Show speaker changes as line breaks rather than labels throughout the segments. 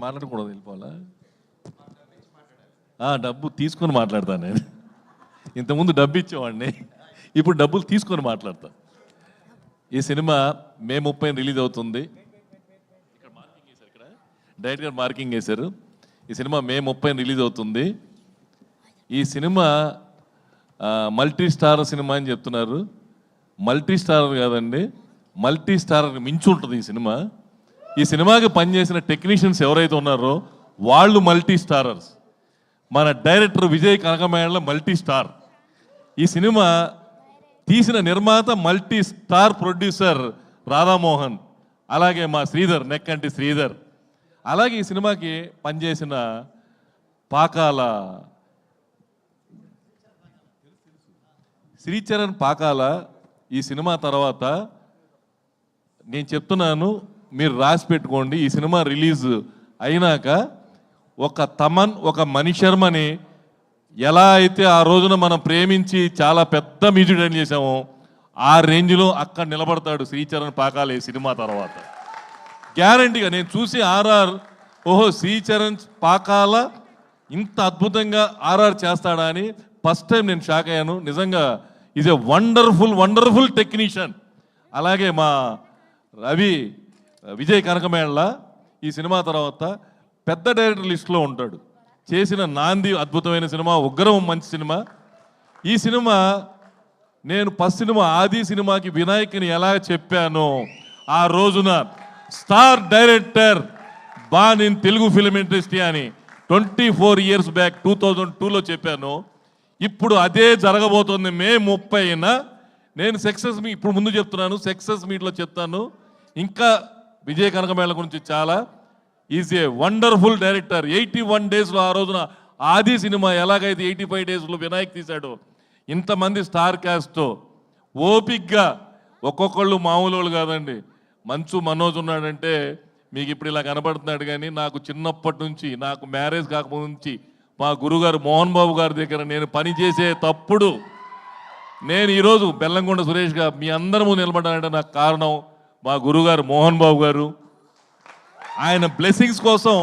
మాట్లాడకూడదు, వెళ్ళిపోవాలా? డబ్బు తీసుకొని మాట్లాడతాను నేను. ఇంతకుముందు డబ్బు ఇచ్చేవాడిని, ఇప్పుడు డబ్బులు తీసుకొని మాట్లాడతా. ఈ సినిమా మే 30 రిలీజ్ అవుతుంది. ఇక్కడ మార్కింగ్ వేశారు, ఇక్కడ డైరెక్ట్ గారు మార్కింగ్ వేశారు. ఈ సినిమా మే 30 రిలీజ్ అవుతుంది. ఈ సినిమా మల్టీ స్టార్ సినిమా అని చెప్తున్నారు. మల్టీ స్టార్ కాదండి, మల్టీ స్టార్ మించి ఉంటుంది ఈ సినిమా. ఈ సినిమాకి పనిచేసిన టెక్నీషియన్స్ ఎవరైతే ఉన్నారో వాళ్ళు మల్టీ స్టారర్స్. మన డైరెక్టర్ విజయ్ కనకమేళ్ళ మల్టీ స్టార్. ఈ సినిమా తీసిన నిర్మాత మల్టీ స్టార్ ప్రొడ్యూసర్ రాధామోహన్, అలాగే మా శ్రీధర్, నెక్కంటి శ్రీధర్. అలాగే ఈ సినిమాకి పనిచేసిన పాకాల శ్రీచరణ్ పాకాల. ఈ సినిమా తర్వాత నేను చెప్తున్నాను, మీరు రాసి పెట్టుకోండి, ఈ సినిమా రిలీజ్ అయినాక ఒక తమన్, ఒక మణి శర్మని ఎలా అయితే ఆ రోజున మనం ప్రేమించి చాలా పెద్ద మ్యూజిక్ డైరెక్ట్ చేసామో ఆ రేంజ్లో అక్కడ నిలబడతాడు శ్రీచరణ్ పాకాల ఈ సినిమా తర్వాత. గ్యారంటీగా నేను చూసి ఓహో శ్రీచరణ్ పాకాల ఇంత అద్భుతంగా ఆర్ఆర్ చేస్తాడా అని ఫస్ట్ టైం నేను షాక్ అయ్యాను. నిజంగా ఈజ్ ఎ వండర్ఫుల్ టెక్నీషియన్. అలాగే మా విజయ్ కనకమేళ్ళ ఈ సినిమా తర్వాత పెద్ద డైరెక్టర్ లిస్టులో ఉంటాడు. చేసిన నాంది అద్భుతమైన సినిమా, ఉగ్రం మంచి సినిమా. ఈ సినిమా నేను ఫస్ట్ సినిమా ఆది సినిమాకి వినాయకుని ఎలా చెప్పానో ఆ రోజున star director born in Telugu film industry అని 24 years బ్యాక్ 2002లో చెప్పాను. ఇప్పుడు అదే జరగబోతుంది మే 30న. నేను సక్సెస్ మీ ఇప్పుడు ముందు చెప్తున్నాను, సక్సెస్ మీట్లో చెప్తాను. ఇంకా విజయ్ కనకమేళ్ళ గురించి చాలా. Is a wonderful director. 81 daysలో ఆ రోజున ఆది సినిమా ఎలాగైతే 85 daysలో వినాయక్ తీశాడో, ఇంతమంది స్టార్ క్యాస్ట్తో ఓపిక్గా, ఒక్కొక్కళ్ళు మామూలు వాళ్ళు కాదండి. మంచు మనోజ్ ఉన్నాడంటే మీకు ఇప్పుడు ఇలా కనబడుతున్నాడు, కానీ నాకు చిన్నప్పటి నుంచి, నాకు మ్యారేజ్ కాకముందు నుంచి మా గురుగారు మోహన్ బాబు గారి దగ్గర నేను పనిచేసే తప్పుడు నేను ఈరోజు బెల్లంకొండ సురేష్గా మీ అందరి ముందు నిలబడాలంటే నాకు కారణం మా గురుగారు మోహన్ బాబు గారు. ఆయన బ్లెస్సింగ్స్ కోసం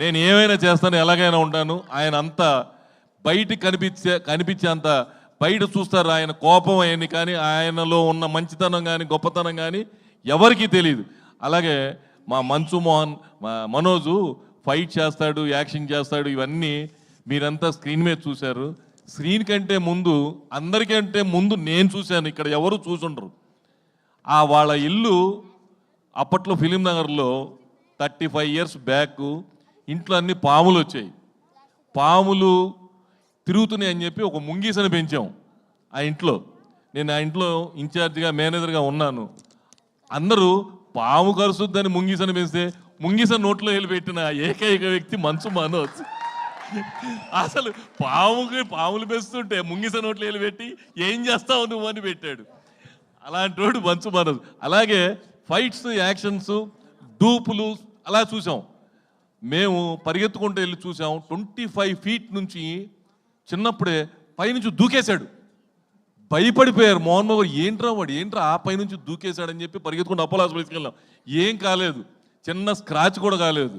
నేను ఏమైనా చేస్తాను, ఎలాగైనా ఉంటాను. ఆయన అంతా బయటికి కనిపించే అంత బయట చూస్తారు ఆయన కోపం అయ్యింది, కానీ ఆయనలో ఉన్న మంచితనం కానీ గొప్పతనం కానీ ఎవరికీ తెలియదు. అలాగే మా మనోజు ఫైట్ చేస్తాడు, యాక్షన్ చేస్తాడు. ఇవన్నీ మీరంతా స్క్రీన్ మీద చూశారు. స్క్రీన్ కంటే ముందు, అందరికంటే ముందు నేను చూశాను, ఇక్కడ ఎవరు చూసుండరు. వాళ్ళ ఇల్లు అప్పట్లో ఫిలిం నగర్లో 35 years బ్యాక్ ఇంట్లో అన్ని పాములు వచ్చాయి. పాములు తిరుగుతున్నాయి అని చెప్పి ఒక ముంగీసని పెంచాం ఆ ఇంట్లో. నేను ఆ ఇంట్లో ఇన్ఛార్జిగా, మేనేజర్గా ఉన్నాను. అందరూ పాము కరుస్తుందని ముంగీసని పెంచితే ముంగీసని నోట్లో వెళ్ళి పెట్టిన ఏకైక వ్యక్తి మంచు మనోజ్. అసలు పాములు పెంచుతుంటే ముంగీస నోట్లో వెళ్ళి పెట్టి ఏం చేస్తావు నువ్వు అని పెట్టాడు. అలాంటి వాడు మంచు మనోజ్. అలాగే ఫైట్స్, యాక్షన్స్, డూపులు అలా చూసాం. మేము పరిగెత్తుకుంటూ వెళ్ళి చూసాం. 25 feet నుంచి చిన్నప్పుడే పైనుంచి దూకేశాడు. భయపడిపోయారు మోహన్ బాబు, ఏంట్రా ఆ పైనుంచి దూకేశాడని చెప్పి పరిగెత్తుకుంటూ అపోలో హాస్పిటల్కి వెళ్ళాం. ఏం కాలేదు, చిన్న స్క్రాచ్ కూడా కాలేదు.